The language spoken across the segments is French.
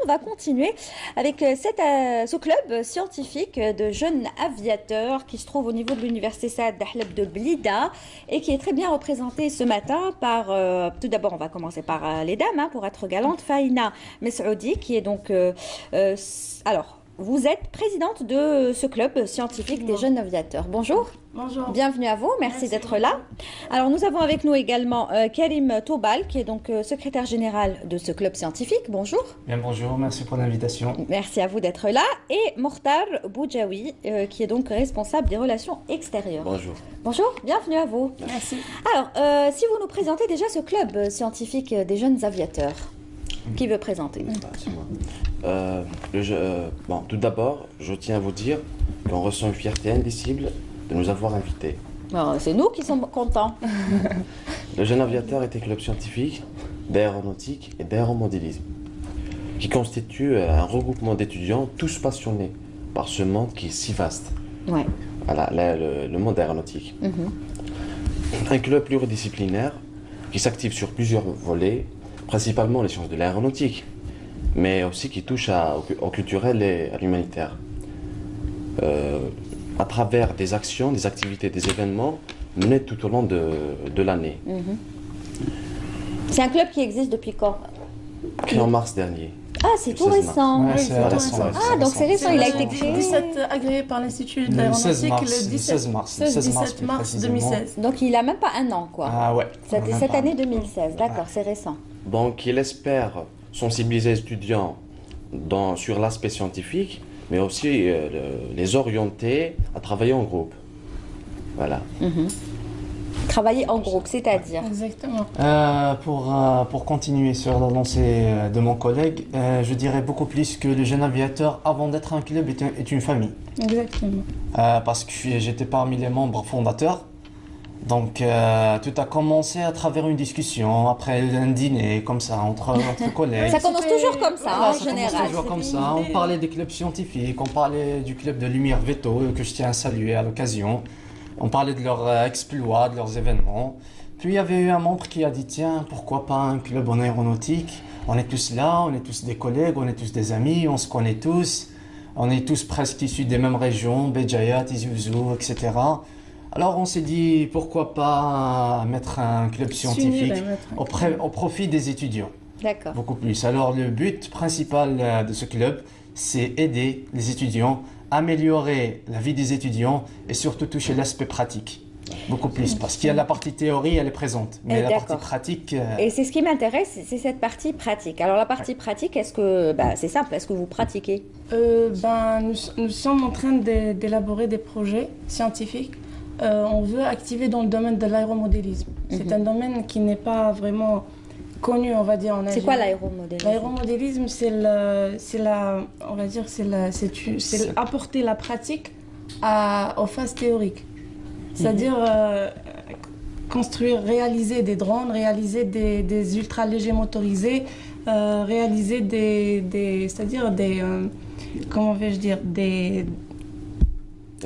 on va continuer avec ce club scientifique de jeunes aviateurs qui se trouve au niveau de l'université Saad Dahleb de Blida et qui est très bien représenté ce matin par, tout d'abord on va commencer par les dames, pour être galante, Faïna Messoudi qui est donc, alors vous êtes présidente de ce club scientifique des jeunes aviateurs. Bonjour. Bonjour. Bienvenue à vous, merci d'être là. Alors nous avons avec nous également Karim Toubal qui est donc secrétaire général de ce club scientifique. Bonjour. Bien bonjour, merci pour l'invitation. Merci à vous d'être là. Et Mortar Boudjaoui qui est donc responsable des relations extérieures. Bonjour. Bonjour, bienvenue à vous. Merci. Alors, si vous nous présentez déjà ce club scientifique des jeunes aviateurs, qui veut présenter? Bon, tout d'abord, je tiens à vous dire qu'on ressent une fierté indicible de nous avoir invités. C'est nous qui sommes contents. Le Jeune Aviateur est un club scientifique d'aéronautique et d'aéromodélisme qui constitue un regroupement d'étudiants tous passionnés par ce monde qui est si vaste. Ouais. Voilà, le monde aéronautique. Un club pluridisciplinaire qui s'active sur plusieurs volets, principalement les sciences de l'aéronautique, mais aussi qui touche au culturel et à l'humanitaire. À travers des actions, des activités, des événements menés tout au long de l'année. C'est un club qui existe depuis quand? Créé en mars dernier. Ah, c'est tout récent. Ouais, c'est récent. Ah, donc c'est récent, il a été créé. 17 agréé par l'Institut de Le 16 l'aéronautique mars, le 16 mars 2016. Donc il a même pas un an, quoi. Ah ouais. C'était cette année 2016, d'accord, c'est récent. Donc il espère sensibiliser les étudiants sur l'aspect scientifique, mais aussi les orienter à travailler en groupe. Voilà. Travailler en groupe, c'est-à-dire? Exactement. Pour continuer sur la lancée de mon collègue, je dirais beaucoup plus que le Jeune Aviateur, avant d'être un club, est une famille. Exactement. Parce que j'étais parmi les membres fondateurs. Donc tout a commencé à travers une discussion, après un dîner, comme ça, entre collègues. Ça commence toujours comme ça, Voilà, en ça général. commence toujours comme ça. On parlait des clubs scientifiques, on parlait du club de Lumière Veto, que je tiens à saluer à l'occasion. On parlait de leurs exploits, de leurs événements. Puis il y avait eu un membre qui a dit, tiens, pourquoi pas un club en aéronautique? On est tous là, on est tous des collègues, on est tous des amis, on se connaît tous. On est tous presque issus des mêmes régions, Béjaïa, Tizi Ouzou, etc. Alors on s'est dit, pourquoi pas mettre un club scientifique au profit des étudiants. D'accord. Beaucoup plus. Alors le but principal de ce club, c'est aider les étudiants, améliorer la vie des étudiants et surtout toucher l'aspect pratique. Beaucoup plus, parce qu'il y a la partie théorie, elle est présente, mais la partie pratique... Et c'est ce qui m'intéresse, c'est cette partie pratique. Alors la partie pratique, est-ce que, c'est simple, est-ce que vous pratiquez? Nous sommes en train d'élaborer des projets scientifiques. On veut activer dans le domaine de l'aéromodélisme. C'est un domaine qui n'est pas vraiment connu, on va dire, en Algérie. C'est quoi l'aéromodélisme? L'aéromodélisme, c'est apporter la pratique aux phases théoriques. C'est-à-dire construire, réaliser des drones, réaliser des ultra-légers motorisés, réaliser comment vais-je dire, des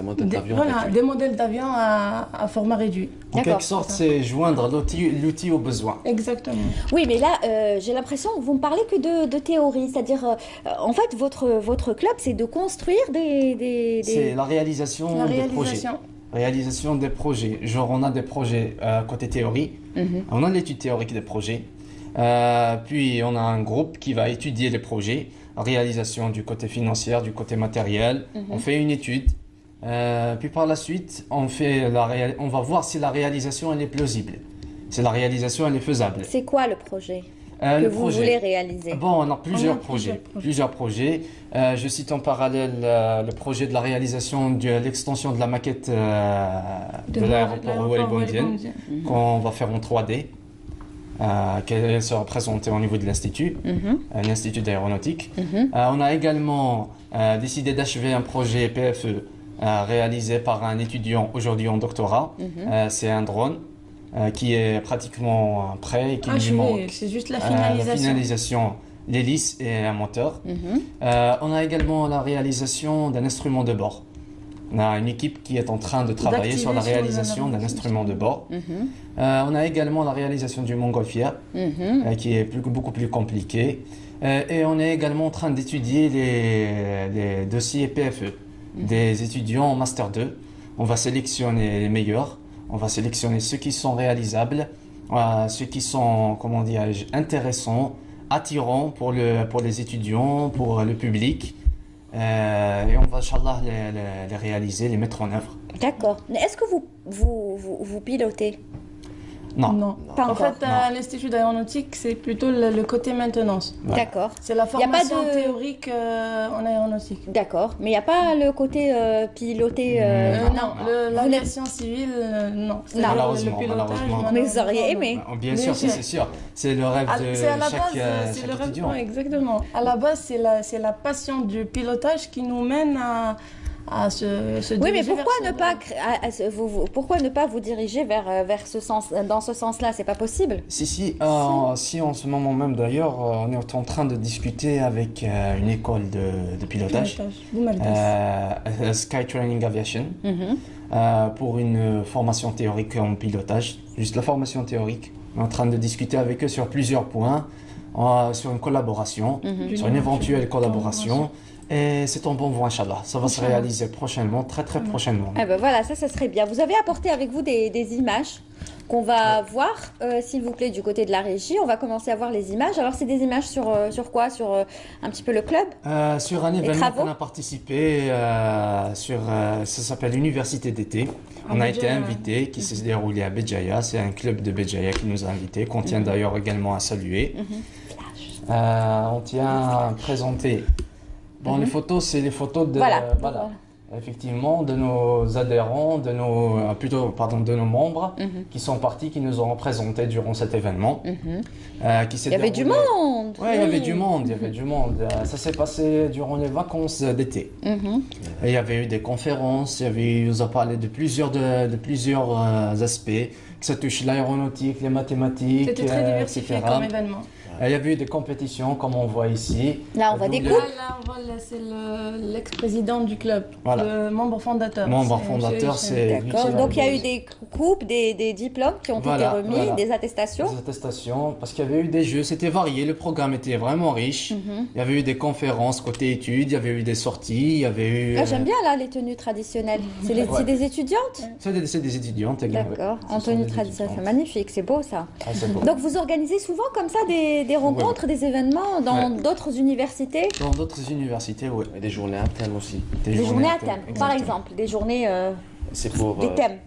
modèles d'avion. Voilà, des modèles d'avion à format réduit. En quelque sorte, c'est joindre l'outil au besoin. Exactement. Oui, mais là, j'ai l'impression que vous me parlez que de théorie. C'est-à-dire, en fait, votre club, c'est de construire C'est la réalisation des projets. Réalisation des projets. Genre, on a des projets côté théorie. On a l'étude théorique des projets. Puis, on a un groupe qui va étudier les projets. Réalisation du côté financier, du côté matériel. On fait une étude. Puis par la suite, on va voir si la réalisation elle est plausible, si la réalisation elle est faisable. C'est quoi le projet que vous voulez réaliser? Bon, on a plusieurs projets. Je cite en parallèle le projet de la réalisation de l'extension de la maquette de l'aéroport Ouali Boumediene qu'on va faire en 3D, qu'elle sera présentée au niveau de l'Institut, l'Institut d'aéronautique. On a également décidé d'achever un projet PFE réalisé par un étudiant aujourd'hui en doctorat. C'est un drone qui est pratiquement prêt et qui lui manque. C'est juste la finalisation. L'hélice et un moteur. On a également la réalisation d'un instrument de bord. On a une équipe qui est en train de travailler sur la réalisation d'un instrument de bord. On a également la réalisation du montgolfière, qui est beaucoup plus compliqué. Et on est également en train d'étudier les dossiers PFE des étudiants en Master 2. On va sélectionner les meilleurs, on va sélectionner ceux qui sont réalisables, ceux qui sont, comment dirais-je, intéressants, attirants pour les étudiants, pour le public. Et on va, Inch'Allah, les réaliser, les mettre en œuvre. D'accord. Est-ce que vous pilotez? Non. Pas En encore. fait, à l'Institut d'aéronautique, c'est plutôt le côté maintenance. Ouais. D'accord. C'est la Y a pas formation de- théorique en aéronautique. D'accord. Mais il n'y a pas le côté piloté. L'aviation civile, non. C'est-à-dire Malheureusement, le pilotage, malheureusement. Mais vous auriez non. aimé. Bien sûr, c'est sûr. C'est le rêve de C'est à la base, c'est chaque le rêve, étudiant. ouais, exactement. À la base, c'est la passion du pilotage qui nous mène à se Oui, mais diriger pourquoi vers ne ce- pas pourquoi ne pas vous diriger vers ce sens, dans ce sens-là? C'est pas possible. Si, en ce moment même d'ailleurs, on est en train de discuter avec une école de pilotage, Sky Training Aviation, pour une formation théorique en pilotage, juste la formation théorique. On est en train de discuter avec eux sur plusieurs points, sur une collaboration, sur une éventuelle collaboration. Et c'est en bon voie, Inch'Allah. Ça va se réaliser prochainement, très prochainement. Eh ben voilà, ça serait bien. Vous avez apporté avec vous des images qu'on va voir, s'il vous plaît, du côté de la régie. On va commencer à voir les images. Alors, c'est des images sur quoi? Sur un petit peu le club? Sur un événement travaux qu'on a participé, ça s'appelle l'Université d'été. On a été invité, qui s'est déroulé à Béjaïa. C'est un club de Béjaïa qui nous a invités, qu'on tient d'ailleurs également à saluer. On tient à présenter. Bon, les photos, c'est les photos de, Voilà. effectivement, de nos adhérents, de nos membres qui sont partis, qui nous ont représentés durant cet événement. Qui s'est Il y avait du déroulé- monde. Ouais, il y avait du monde, il y avait du monde. Ça s'est passé durant les vacances d'été. Et il y avait eu des conférences, il nous a parlé de plusieurs aspects, que ça touche l'aéronautique, les mathématiques, C'était très diversifié etc. comme événement. Il y avait eu des compétitions, comme on voit ici. Là, on voit des Double- coupes. Là, c'est l'ex-président du club, Voilà. le membre fondateur. Membre C'est- fondateur, c'est lui D'accord. qui Donc, il y a eu eu des coupes, des diplômes qui ont été remis, des attestations. Des attestations, parce qu'il y avait eu des jeux, c'était varié, le programme était vraiment riche. Il y avait eu des conférences côté études, il y avait eu des sorties, il y avait eu... Ah, j'aime bien là les tenues traditionnelles. C'est c'est des étudiantes? C'est des étudiantes également. D'accord. Ce En sont tenue des traditionnelle, c'est étudiantes. magnifique, c'est beau ça. Ah, c'est beau. Donc vous organisez souvent comme ça des rencontres, des événements dans d'autres universités? Dans d'autres universités, oui. Et des journées internes aussi. Des journées à thème, par exactement. exemple, des journées, C'est pour. des thèmes.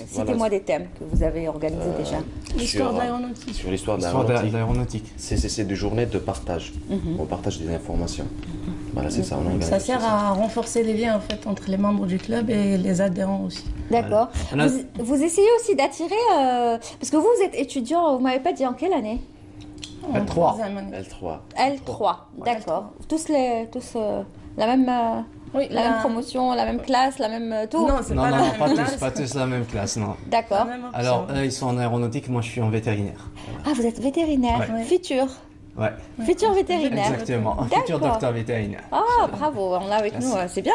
Citez-moi voilà. des thèmes que vous avez organisés déjà. L'histoire de sur, l'aéronautique. sur l'histoire de L'histoire de l'aéronautique. l'aéronautique. C'est des journées de partage. On partage des informations. Voilà, c'est ça. On organise Ça sert à renforcer les liens en fait entre les membres du club et les adhérents aussi. D'accord. On a- Vous essayez aussi d'attirer, parce que vous êtes étudiant, vous m'avez pas dit en quelle année? L3. Troisième année. L3. L3, d'accord. Tous la même, Oui, la même promotion, la même classe, la même tout? Non, c'est Non, pas non, la non, même pas classe. tous, pas tous la même classe, non. D'accord. La même option. Alors, eux, ils sont en aéronautique, moi, je suis en vétérinaire. Ah, vous êtes vétérinaire, Ouais. futur. Ouais, Futur vétérinaire. exactement. Un futur D'accord. docteur vétérinaire. Ah, bravo, on l'a avec Merci. nous, c'est bien.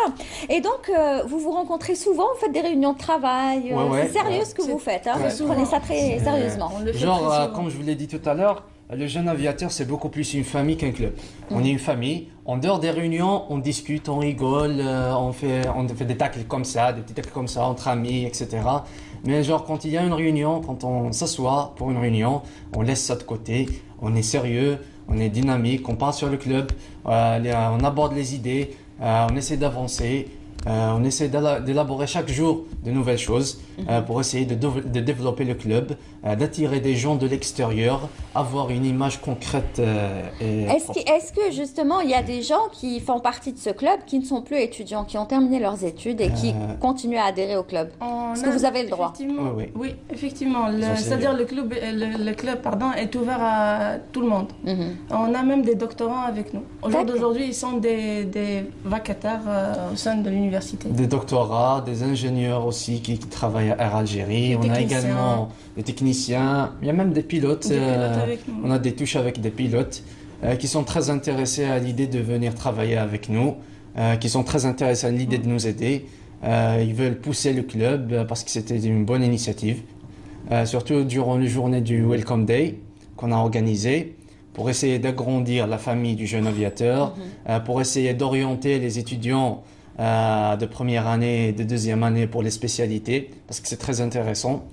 Et donc, vous vous rencontrez souvent, vous faites des réunions de travail. Ouais, c'est sérieux ouais. ce que vous faites, hein, Ouais. vous prenez ça très sérieusement. On le fait Genre, très souvent. comme je vous l'ai dit tout à l'heure, le jeune aviateur, c'est beaucoup plus une famille qu'un club. On est une famille. En dehors des réunions, on discute, on rigole, on fait des tacles comme ça, des petits tacles comme ça, entre amis, etc. Mais genre, quand il y a une réunion, quand on s'assoit pour une réunion, on laisse ça de côté, on est sérieux, on est dynamique, on parle sur le club, on aborde les idées, on essaie d'avancer. On essaie d'élaborer chaque jour de nouvelles choses pour essayer de développer le club, d'attirer des gens de l'extérieur, avoir une image concrète et propre. Est-ce que justement il y a des gens qui font partie de ce club qui ne sont plus étudiants, qui ont terminé leurs études et qui continuent à adhérer au club? Est-ce que vous avez le droit? Effectivement, Oui, oui. oui, effectivement. Ça, c'est- C'est-à-dire le club est ouvert à tout le monde. On a même des doctorants avec nous. Au jour D'accord. d'aujourd'hui, ils sont des vacataires au sein de l'université. Des doctorats, des ingénieurs aussi qui travaillent à Air Algérie. Des On a techniciens. également des techniciens. Il y a même des pilotes. Des pilotes avec nous. On a des touches avec des pilotes qui sont très intéressés à l'idée de venir travailler avec nous, qui sont très intéressés à l'idée de nous aider. Ils veulent pousser le club parce que c'était une bonne initiative. Surtout durant les journées du Welcome Day qu'on a organisé pour essayer d'agrandir la famille du jeune aviateur, pour essayer d'orienter les étudiants de première année et de deuxième année pour les spécialités, parce que c'est très intéressant.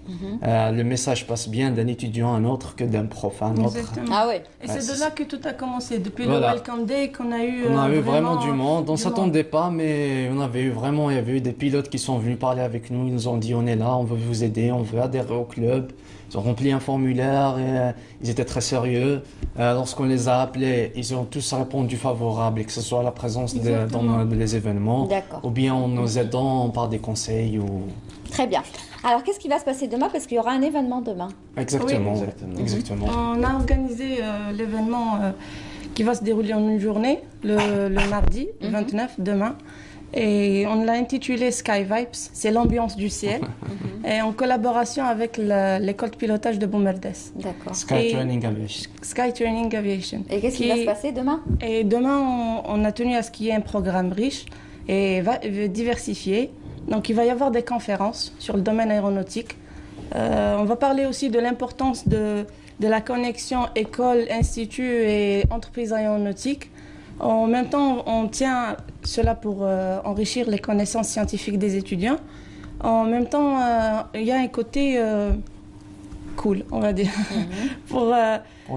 Le message passe bien d'un étudiant à un autre que d'un prof à un autre. Exactement. Ah ouais. Et c'est de là que tout a commencé, depuis Voilà. le Welcome Day qu'on a eu. On a eu vraiment du monde. On ne du s'attendait pas, mais on avait eu vraiment, il y avait eu des pilotes qui sont venus parler avec nous. Ils nous ont dit on est là, on veut vous aider, on veut adhérer au club. Ils ont rempli un formulaire et ils étaient très sérieux. Lorsqu'on les a appelés, ils ont tous répondu favorable, et que ce soit à la présence dans les événements, D'accord. ou bien en nous aidant par des conseils. Très bien. Alors, qu'est-ce qui va se passer demain? Parce qu'il y aura un événement demain. Exactement. Oui, Exactement. On a organisé l'événement qui va se dérouler en une journée, le mardi, le 29, demain. Et on l'a intitulé Sky Vibes, c'est l'ambiance du ciel, et en collaboration avec l'école de pilotage de Bombardes. D'accord. Sky Training Aviation. Sky Training Aviation. Et qu'est-ce qui va se passer demain? Et demain, on a tenu à ce qu'il y ait un programme riche et diversifié. Donc il va y avoir des conférences sur le domaine aéronautique. On va parler aussi de l'importance de la connexion école, institut et entreprise aéronautique. En même temps, on tient cela pour enrichir les connaissances scientifiques des étudiants. En même temps, il y a un côté cool, on va dire, pour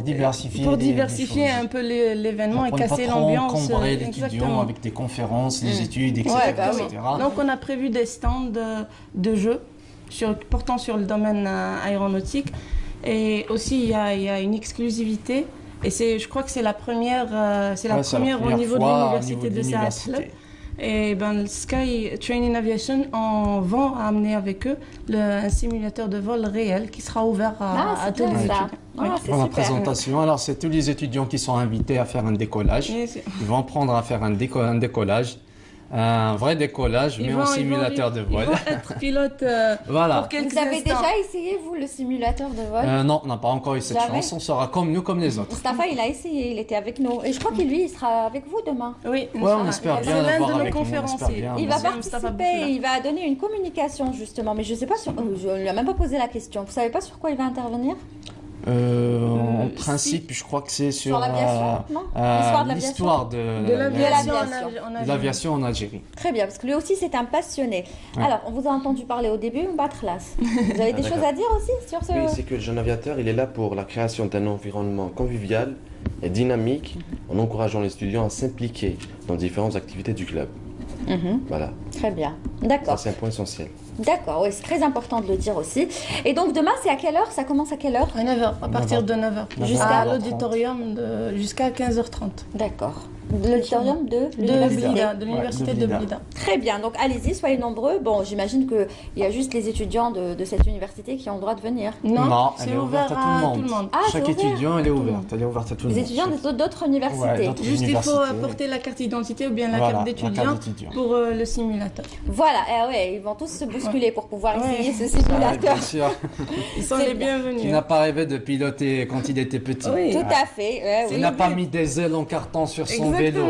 diversifier un peu l'événement et casser l'ambiance. Comparer l'étudiant avec des conférences, les études, etc. Ouais, bah oui. etc. Donc, on a prévu des stands de jeux portant sur le domaine aéronautique. Et aussi, il y a une exclusivité. Et je crois que c'est la première, au niveau de l'université de Saint-Athlon. Et le Sky Training Aviation vont amener avec eux un simulateur de vol réel qui sera ouvert à tous les étudiants. C'est Pour la super. présentation, alors c'est tous les étudiants qui sont invités à faire un décollage. Yes. Ils vont apprendre à faire un décollage. Un vrai décollage, mais en simulateur de vol. Ils vont être pilotes Voilà. pour quelques Vous avez instants. déjà essayé, vous, le simulateur de vol? Non, on n'a pas encore eu cette Jamais. chance. On sera comme nous, comme les autres. Mustafa, il a essayé, il était avec nous. Et je crois qu'il lui, il sera avec vous demain. Oui, Ouais, on espère c'est bien l'un l'avoir de nos avec nous, on conférenciers. espère bien. Il va Monsieur Mustafa participer, Boufla. il va donner une communication justement, mais je ne sais pas sur. Je ne lui ai même pas posé la question. Vous savez pas sur quoi il va intervenir? En principe, je crois que c'est sur l'aviation, non? L'histoire de l'aviation. l'histoire de l'aviation l'aviation. l'aviation en Algérie. Très bien, parce que lui aussi c'est un passionné. Ouais. Alors, on vous a entendu parler au début, Batras. Vous avez des d'accord. choses à dire aussi sur ce. Oui, c'est que le jeune aviateur, il est là pour la création d'un environnement convivial et dynamique, en encourageant les étudiants à s'impliquer dans différentes activités du club. Voilà, Très bien. ça D'accord. c'est un point essentiel. D'accord, oui, c'est très important de le dire aussi. Et donc demain, c'est à quelle heure? Ça commence à quelle heure? À 9h, à partir de 9h. Jusqu'à À l'auditorium jusqu'à 15h30. D'accord. L'auditorium de De l'université. Blida, de l'université de Blida. Blida. Très bien, donc allez-y, soyez nombreux. Bon, j'imagine qu'il y a juste les étudiants de cette université qui ont le droit de venir. Non, elle c'est est ouverte ouvert à tout le monde. Ah, Chaque c'est ouvert. étudiant, elle est ouverte. Elle est ouverte à tout le Les monde. étudiants d'autres universités. Ouais, d'autres Juste, il faut universités. apporter la carte d'identité ou bien la Voilà, carte la d'étudiant carte d'étudiant. pour le simulateur. Voilà, ils vont tous se bousculer pour pouvoir Ouais. essayer ce Ouais, simulateur. bien sûr. Ils sont Très les bien. bienvenus. Qui n'a pas rêvé de piloter quand il était petit. Oui. Tout à fait. Il n'a pas mis des ailes en carton sur son vélo.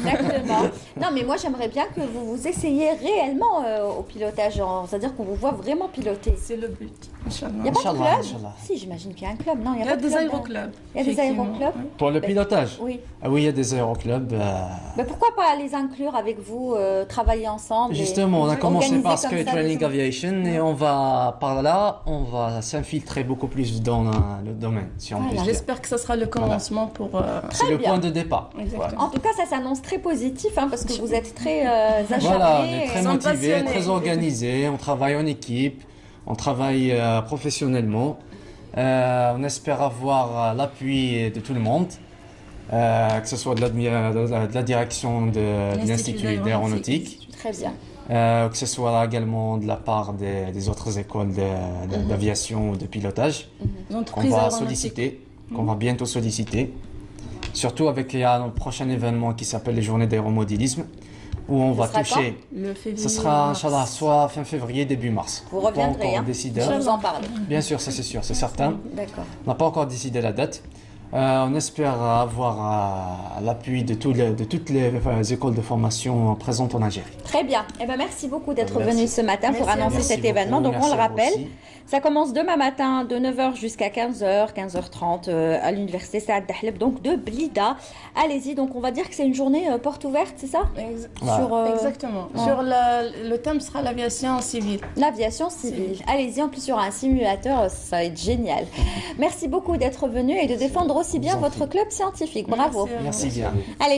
Exactement. Non, mais moi j'aimerais bien que vous essayiez réellement au pilotage, c'est-à-dire qu'on vous voit vraiment piloter. C'est le but. Il n'y a Inch'Allah. pas de Inch'Allah, club? Inch'Allah. Si, j'imagine qu'il y a un club. Non, il n'y a, Il y pas a de des club. aéroclubs. Il y a des effectivement. aéroclubs? Pour le pilotage Oui. Ah oui, il y a des aéroclubs. Mais pourquoi pas les inclure avec vous, travailler ensemble Justement, on a commencé organiser par comme Sky ça Training des- Aviation et on va, par là, on va s'infiltrer beaucoup plus dans le domaine, si on Voilà. peut dire. J'espère que ça sera le commencement pour. C'est le bien. point de départ. Exactement. En tout cas, ça s'annonce très positif parce que vous êtes très acharnés. Voilà, on est très et- sont motivés, passionnés. très organisés, on travaille en équipe, on travaille professionnellement. On espère avoir l'appui de tout le monde, que ce soit de la direction de l'Institut d'aéronautique, Très bien. que ce soit également de la part des autres écoles d'aviation ou de pilotage, Les qu'on entreprises va aéronautiques. solliciter, qu'on va bientôt solliciter. Surtout avec il y a un prochain événement qui s'appelle les Journées d'aéromodélisme, où on va sera toucher. Le février. Ce sera, Inch'Allah, soit fin février, début mars. Vous Pas reviendrez, encore hein. décidé. Je vous en parle. Bien sûr, ça c'est sûr, c'est certain. D'accord. On n'a pas encore décidé la date. On espère avoir l'appui de toutes les écoles de formation présentes en Algérie. Très bien. Eh ben, merci beaucoup d'être venu ce matin pour annoncer cet beaucoup. événement. Donc, Merci on le rappelle, aussi. ça commence demain matin de 9h jusqu'à 15h, 15h30 à l'université Saad Dahleb, donc de Blida. Allez-y. Donc, on va dire que c'est une journée porte ouverte, c'est ça? Exactement. Ouais. Sur le thème sera l'aviation civile. L'aviation civile. Allez-y, en plus, il y aura un simulateur, ça va être génial. Merci beaucoup d'être venu et de défendre aussi bien votre club scientifique. Bravo. Merci bien. Allez.